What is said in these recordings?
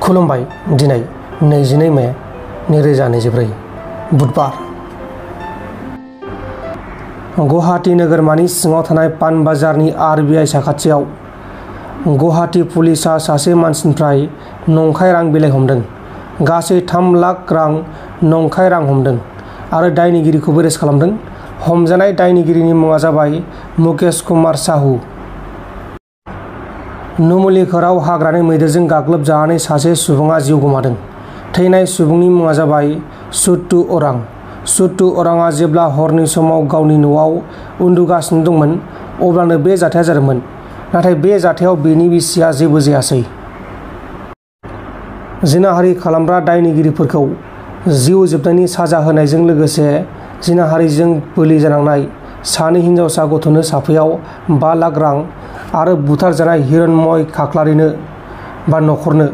खुलुमबाय। दिनै 22 मे 2024 बुधबार। गुवाहाटी नोगोरमानि सिङाव थानाय पानबाजारनि RBI साखाथियाव गुवाहाटी पुलिसआ सासे मानसिनिफ्राय नंखाय रां बिलाइ हमदों। गासै 3 लाख रां नंखाय रां हमदों आरो दायनिगिरिखौबो एरेस्ट खालामदों। हमजानाय दायनिगिरिनि मुङा जाबाय मुकेश कुमार साहू। नुमुलिखोराव हाग्रानि मैदेरजों गाग्लोबजानानै सासे सुबुङा जिउ गोमादों। थैनाय सुबुंनि मुङा जाबाय सुट्टू अरां। सुट्टू अरांआ जेब्ला हरनि समाव गावनि न'आव उन्दुगासिनो दंमोन अब्लानो बे जाथाया जादोंमोन। नाथाय बे जाथायाव बेनि बिसिया जेबो जायासै। जिनाहारि खालामग्रा दायनिगिरिफोरखौ जिउ जोबनायनि साजा होनायजों लोगोसे जिनाहारिजों बोलि जानांनाय सानै हिनजावसा गथ'नो साफायाव 5 लाख रां आरो बुथारजानाय हिरण्मय खाख्लारिनो नखरनो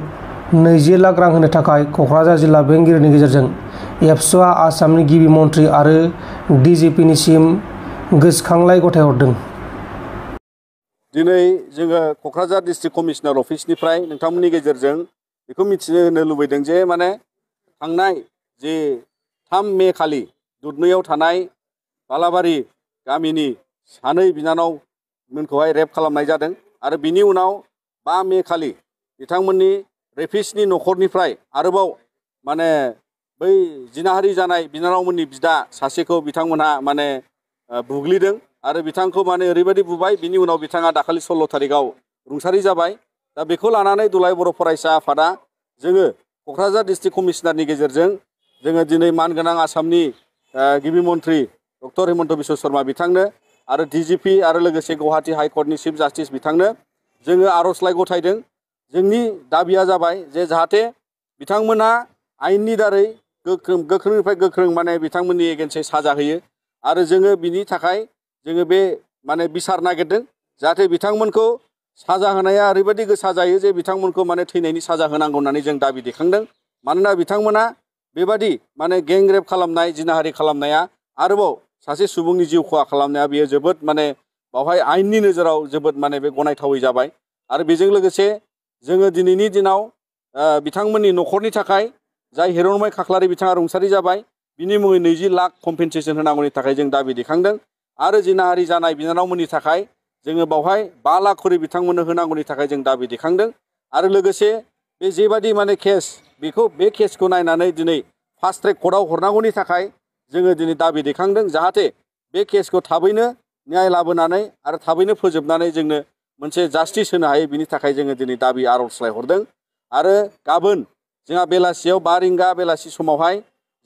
20 लाख रां होनो थाखाय क'क्राझार जिल्ला बेंगिरिनि गेजेरजों एबसुआ आसामनि गिबि मन्थ्रि आरो DGPनिसिम गोसोखांलाइ गथायहरदों। दिनै जोङो क'क्राझार डिस्ट्रिक्ट कमिशनार अफिसनिफ्राय नोंथांमोननि गेजेरजों बेखौ मिथिनो होनो लुबैदों जे थांनाय जे 3 मे खालि दुधनैयाव थानाय बालाबारि गामिनि सानै बिनानावमोनखौहाय रेप खालामनाय जादों आरो बिनि उनाव 5 मे खालि बिथांमोननि रेपिस्टनि न'खरनिफ्राय आरोबाव बै जिनाहारि जानाय बिनानावमोननि बिदा सासेखौ बिथांमोनहा बुग्लिदों आरो बिथांखौ ओरैबायदि बुबाय। बिनि उनाव बिथाङा दाखालि 16 थारिखआव रुंसारि जाबाय। दा बेखौ लानानै दुलाराय बर' फरायसा आफादा जोङो क'क्राझार डिस्ट्रिक्ट कमिशनारनि गेजेरजों जोङो दिनै मानगोनां आसामनि गिबि मन्थ्रि डक्टर हिमन्त बिश्व शर्मा बिथांनो आरो DGP आरो लोगोसे गुवाहाटी हाइकर्टनि चिफ जास्टिस बिथांनो जोङो आर'जलाइ गथायदों। जोंनि दाबिया जाबाय जे जाहाथे बिथांमोना आयेननि दारै गोख्रोंनिफ्राय गोख्रों बिथांमोननि एगेन्स्टै साजा होयो आरो जोङो बिनि थाखाय जोङो बे बिसार नागिरदों जाहाथे बिथांमोनखौ साजा होनाया ओरैबायदि गोसा जायो जे बिथांमोनखौ थैनायनि साजा होनांगौ होननानै जों दाबि दैखांदों। मानोना बिथांमोना बेबादि गें रेप खालामनाय जिनाहारि खालामनाया आरोबाव सासे सुबुंनि जिउ खहा खालामनाया बेयो जोबोद बावहाय आयेननि नोजोराव जोबोद बे गनायथावै जाबाय। आरो बेजों लोगोसे जोङो दिनैनि दिनाव बिथांमोननि न'खरनि थाखाय जाय हिरण्मय खाख्लारि बिथाङा रुंसारि जाबाय बिनि मुङै 20 लाख कम्पेनसेसन होनांगौनि थाखाय जों दाबि दैखांदों। आरो जिनाहारि जानाय बिनानावमोननि थाखाय जोङो बावहाय 5 लाख खरि बिथांमोननो होनांगौनि थाखाय जों दाबि दैखांदों। आरो लोगोसे बे जेबादि केस बे केसखौ नायनानै दिनै फास्ट ट्रेक कर्टआव हरनांगौनि थाखाय जोङो दिनै दाबि दैखांदों जाहाथे बे केसखौ थाबैनो न्याय लाबोनानै आरो थाबैनो फोजोबनानै जोंनो मोनसे जास्टिस होनो हायो। बिनि थाखाय जोङो दिनै दाबि आर'जलाइ हरदों। आरो गाबोन जोंहा बेलासियाव 5 रिंगा बेलासि समावहाय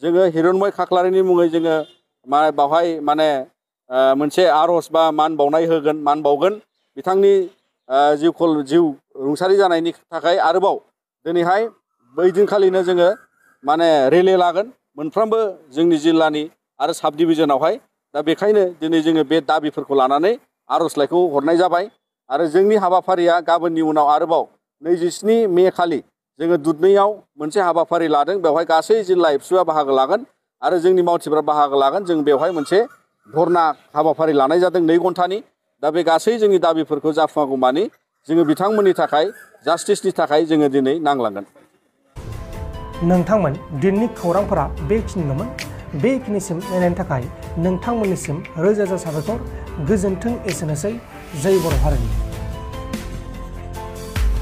जोङो हिरण्मय खाख्लारिनि मुङै जोङो बावहाय मोनसे आर'ज बा मान बावगोन बिथांनि जिउ रुंसारि जानायनि थाखाय। आरोबाव दिनैहाय बै दिनखालिनो जोङो रेलि लागोन मोनफ्रोमबो जोंनि जिल्लानि आरो साब डिभिजनावहाय। दा बेखायनो दिनै जोङो बे दाबिफोरखौ लानानै आर'जलाइखौ हरनाय जाबाय। आरो जोंनि हाबाफारिया गाबोननि उनाव आरोबाव 27 मे खालि जोङो दुधनैयाव मोनसे हाबाफारि लादों। बेवहाय गासै जिल्ला एबसुआ बाहागो लागोन आरो जोंनि मावथिफ्रा बाहागो लागोन। जों बेवहाय मोनसे धरना हाबाफारि लानाय जादों 2 घन्टानि। दा बे गासै जोंनि दाबिफोरखौ जाफुङागौमानि जोङो बिथांमोननि थाखाय जास्टिसनि थाखाय जोङो दिनै नांलांगोन। नोंथांमोन दिनैनि खौरांफोरा बेखिनिल'मोन। बेखिनिसिम नायनायनि थाखाय नोंथांमोननिसिम रोजा रोजा साबायखर। गोजोन्थों। एसेनोसै। जय बर' हारिनि।